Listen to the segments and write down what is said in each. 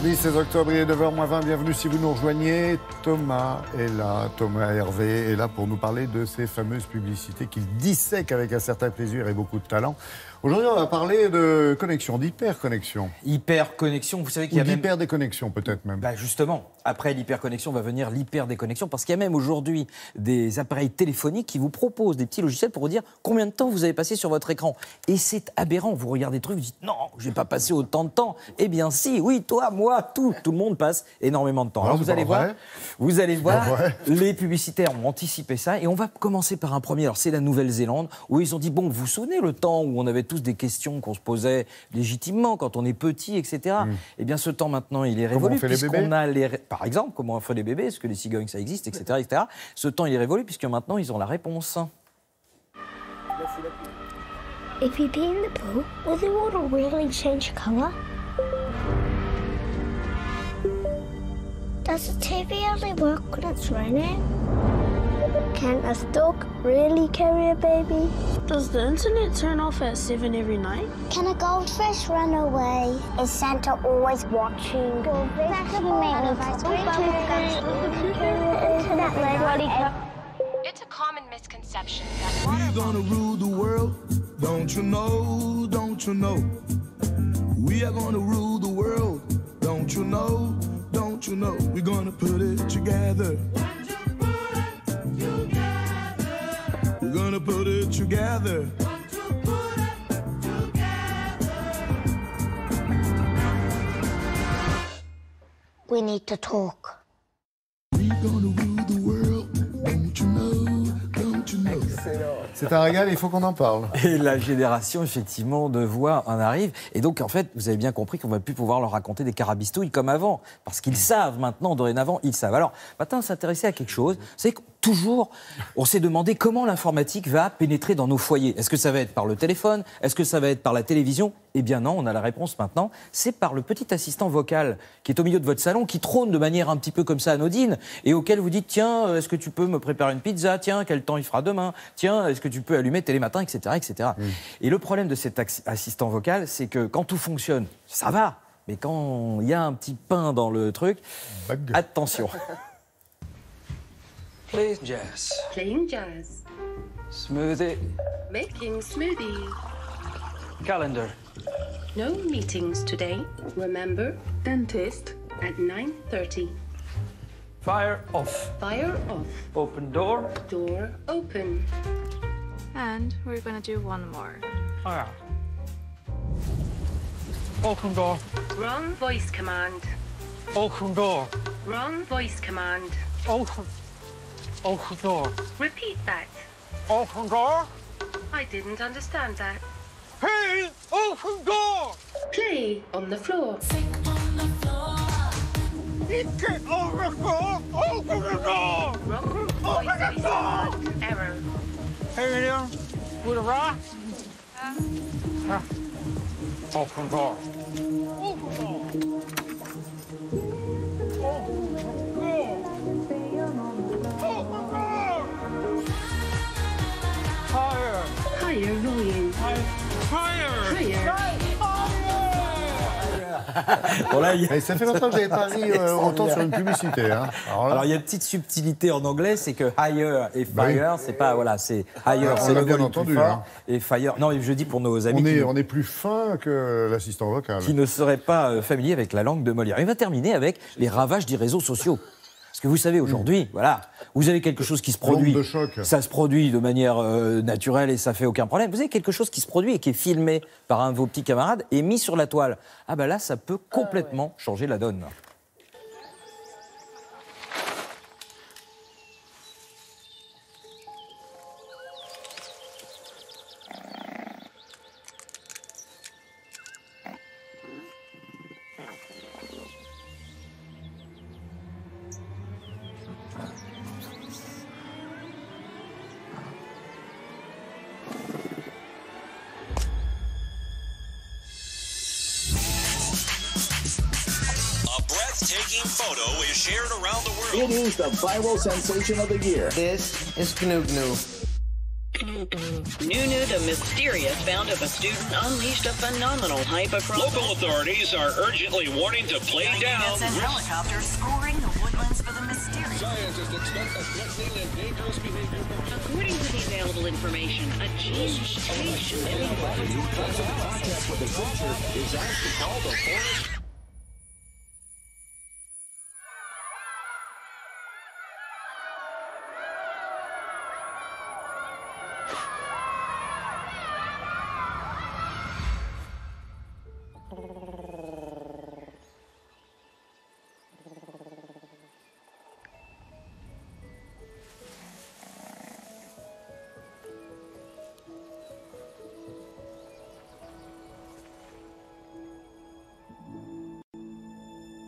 Mardi 16 octobre, il est 9h-20. Bienvenue si vous nous rejoignez. Thomas est là, Thomas Hervé est là pour nous parler de ces fameuses publicités qu'il dissèque avec un certain plaisir et beaucoup de talent. Aujourd'hui, on va parler de connexion, d'hyperconnexion. Hyperconnexion, vous savez qu'il y a même... d'hyperdéconnexion peut-être même. Bah justement, après l'hyperconnexion va venir l'hyperdéconnexion, parce qu'il y a même aujourd'hui des appareils téléphoniques qui vous proposent des petits logiciels pour vous dire combien de temps vous avez passé sur votre écran. Et c'est aberrant, vous regardez des trucs, vous dites non, je n'ai pas passé autant de temps. Eh bien si, oui, toi, moi, tout le monde passe énormément de temps. Alors vous allez voir, les publicitaires ont anticipé ça, et on va commencer par un premier. Alors c'est la Nouvelle-Zélande, où ils ont dit, bon, vous vous souvenez le temps où on avait tous des questions qu'on se posait légitimement quand on est petit, etc. Eh bien, ce temps maintenant, il est révolu, puisqu'on a par exemple, comment on fait les bébés, est-ce que les cigognes ça existe, etc., etc. Ce temps, il est révolu, puisque maintenant, ils ont la réponse. If you pee in the pool, will the water really change colour? Does the TV only work when it's raining? Can a stork really carry a baby? Does the internet turn off at 7 every night? Can a goldfish run away? Is Santa always watching? It's a common misconception that we're gonna rule the world, don't you know, don't you know? We are gonna rule the world, don't you know, don't you know? We're gonna put it together. We're gonna put it together. We need to talk. We're gonna rule the world, don't you know, don't you know? C'est un régal, il faut qu'on en parle. Et la génération, effectivement, de voix en arrive. Et donc, en fait, vous avez bien compris qu'on ne va plus pouvoir leur raconter des carabistouilles comme avant. Parce qu'ils savent maintenant, dorénavant, ils savent. Alors, maintenant, on s'intéressait à quelque chose. C'est que toujours, on s'est demandé comment l'informatique va pénétrer dans nos foyers. Est-ce que ça va être par le téléphone? Est-ce que ça va être par la télévision? Eh bien non, on a la réponse maintenant. C'est par le petit assistant vocal qui est au milieu de votre salon, qui trône de manière un petit peu comme ça anodine, et auquel vous dites, tiens, est-ce que tu peux me préparer une pizza? Tiens, quel temps il fera demain? Tiens, est-ce que tu peux allumer Télématin, etc., etc. Et le problème de cet assistant vocal, c'est que quand tout fonctionne, ça va. Mais quand il y a un petit pain dans le truc, attention. Playing jazz. Playing jazz. Smoothie. Making smoothie. Calendar. No meetings today. Remember, dentist at 9:30. Fire off. Fire off. Open door. Door open. And we're gonna do one more. Oh, yeah. Open door. Wrong voice command. Open door. Wrong voice command. Open. Open door. Repeat that. Open door. I didn't understand that. Hey, open door. Play on the floor. Get over the door. Open the door. Wrong voice command. Error. Hey, William. With a rock. Open door. Open door. Higher volume. Higher. Bon, là, Et ça fait longtemps que j'avais pas ri autant sur une publicité. Hein. Alors, il y a une petite subtilité en anglais, c'est que higher et fire, c'est pas, voilà, c'est higher, c'est le bien volume entendu, plus fort, hein. et fire, non, je dis pour nos amis On est plus fin que l'assistant vocal. qui ne seraient pas familiers avec la langue de Molière. Il va terminer avec les ravages des réseaux sociaux. Parce que vous savez, aujourd'hui, voilà, vous avez quelque chose qui se produit. L'onde de choc. Ça se produit de manière naturelle et ça fait aucun problème. Vous avez quelque chose qui se produit et qui est filmé par un de vos petits camarades et mis sur la toile. Ah ben là, ça peut complètement changer la donne. breathtaking photo is shared around the world. It is the viral sensation of the year. This is Gnu Gnu. Nunu the Mysterious found if a student unleashed a phenomenal hype across... Local authorities are urgently warning to play down. And helicopters scoring the woodlands for the mysterious. Scientists expect a threatening and dangerous behavior. According to the available information, a gene mutation... Anybody who comes into contact with the creature is asked to call the forest.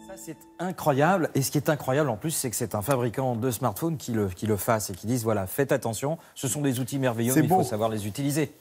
Ça, c'est incroyable. Et ce qui est incroyable en plus, c'est que c'est un fabricant de smartphones qui le fasse et qui dise voilà, faites attention, ce sont des outils merveilleux, mais il faut savoir les utiliser.